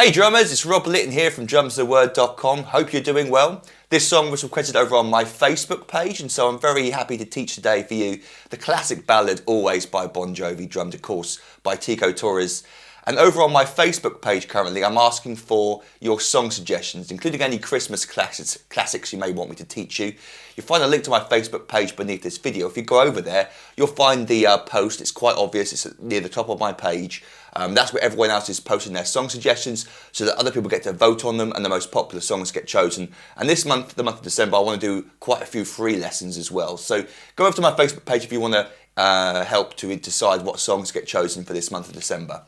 Hey drummers, it's Rob Litton here from drumstheword.com. Hope you're doing well. This song was requested over on my Facebook page, and so I'm very happy to teach today for you the classic ballad Always by Bon Jovi, drummed of course by Tico Torres. And over on my Facebook page currently, I'm asking for your song suggestions, including any Christmas classics you may want me to teach you. You'll find a link to my Facebook page beneath this video. If you go over there, you'll find the post. It's quite obvious. It's near the top of my page. That's where everyone else is posting their song suggestions so that other people get to vote on them and the most popular songs get chosen. And this month, the month of December, I want to do quite a few free lessons as well. So go over to my Facebook page if you want to help to decide what songs get chosen for this month of December.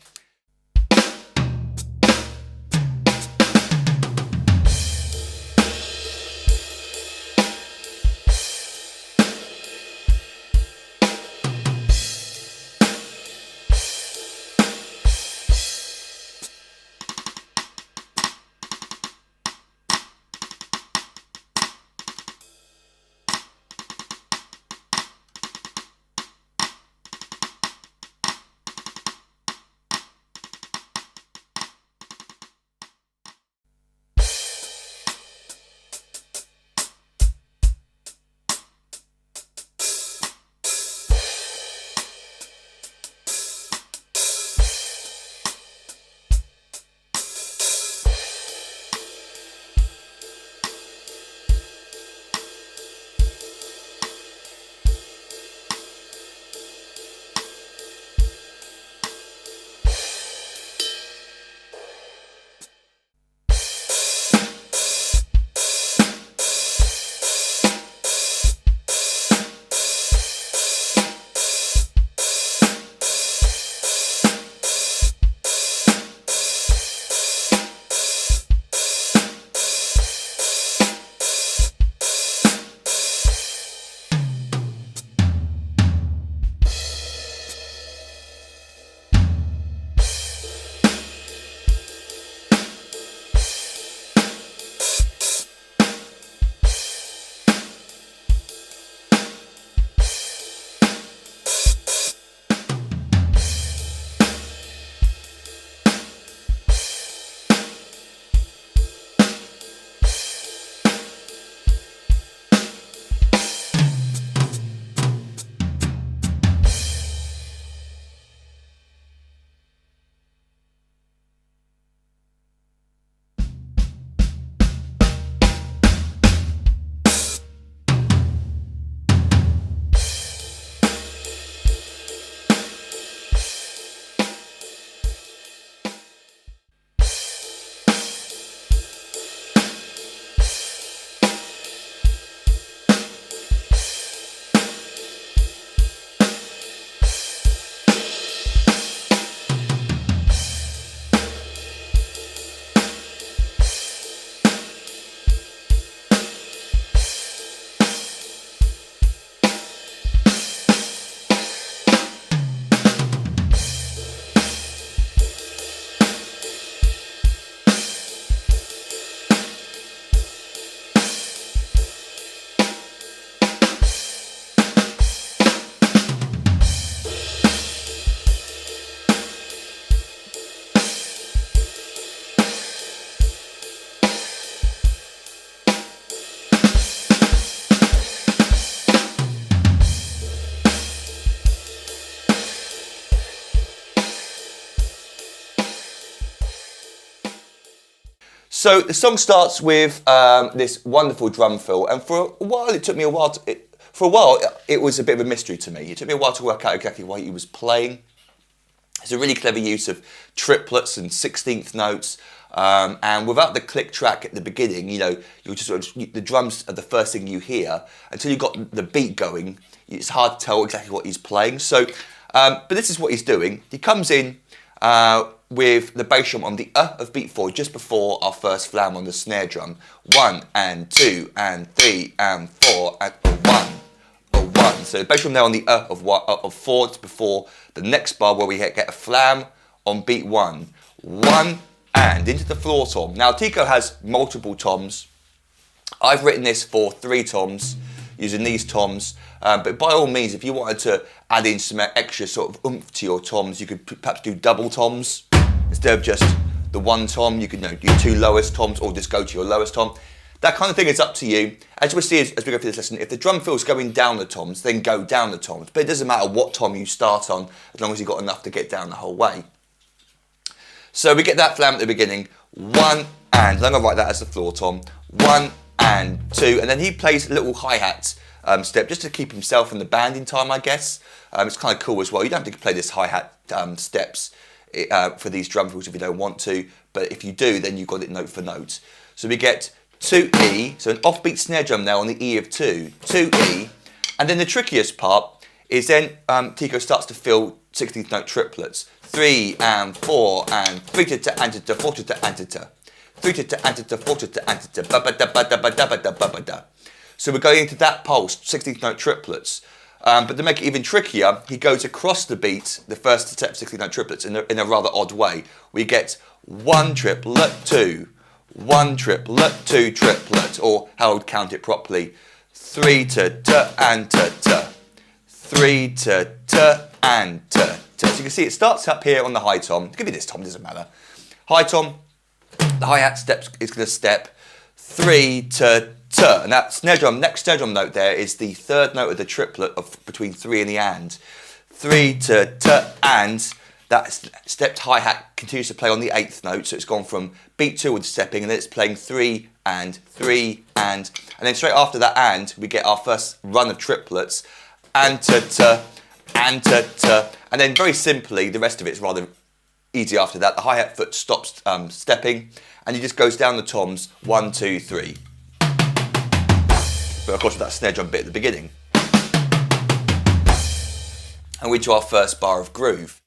So the song starts with this wonderful drum fill, and for a while it was a bit of a mystery to me. It took me a while to work out exactly what he was playing. It's a really clever use of triplets and 16th notes, and without the click track at the beginning, you're just the drums are the first thing you hear until you've got the beat going. It's hard to tell exactly what he's playing. So, but this is what he's doing. He comes in with the bass drum on the of beat 4 just before our first flam on the snare drum. 1 and 2 and 3 and 4 and a 1. So the bass drum there on the of 4 just before the next bar where we get a flam on beat 1. 1 and into the floor tom. Now Tico has multiple toms. I've written this for 3 toms using these toms, but by all means, if you wanted to add in some extra sort of oomph to your toms, you could perhaps do double toms instead of just the one tom, you could your two lowest toms, or just go to your lowest tom. That kind of thing is up to you. As we'll see as we go through this lesson, if the drum fill's going down the toms, then go down the toms. But it doesn't matter what tom you start on, as long as you've got enough to get down the whole way. So we get that flam at the beginning, 1 and, I'm going to write that as the floor tom, 1 and 2, and then he plays a little hi-hat step just to keep himself in the band in time, I guess. It's kind of cool as well. You don't have to play this hi-hat steps for these drum fills if you don't want to, but if you do, then you've got it note for note. So we get 2E, so an offbeat snare drum now on the E of 2, 2E, and then the trickiest part is then Tico starts to fill 16th note triplets, 3 and 4 and 3 to anta 4 to anta 3 to anta 4 to anta ba ba da ba da ba da ba da ba ba da. So we're going into that pulse, 16th note triplets. But to make it even trickier, he goes across the beat, the first step of 16th note triplets, in a rather odd way. We get 1 triplet, 2, 1 triplet, 2 triplet, or how I would count it properly, 3 to and to, 3 to and to. So you can see it starts up here on the high tom. Give me this tom, doesn't matter. High tom, the hi-hat steps is going to step 3 to, and that snare drum, next snare drum note there is the third note of the triplet of between 3 and the and. 3 to and. That stepped hi-hat continues to play on the 8th note, so it's gone from beat 2 with stepping, and then it's playing 3 and 3 and then straight after that and, we get our first run of triplets, and to, and to, and then very simply, the rest of it is rather easy after that. The hi-hat foot stops stepping, and he just goes down the toms, 1, 2, 3. But of course with that snare drum bit at the beginning. And we're to our first bar of groove.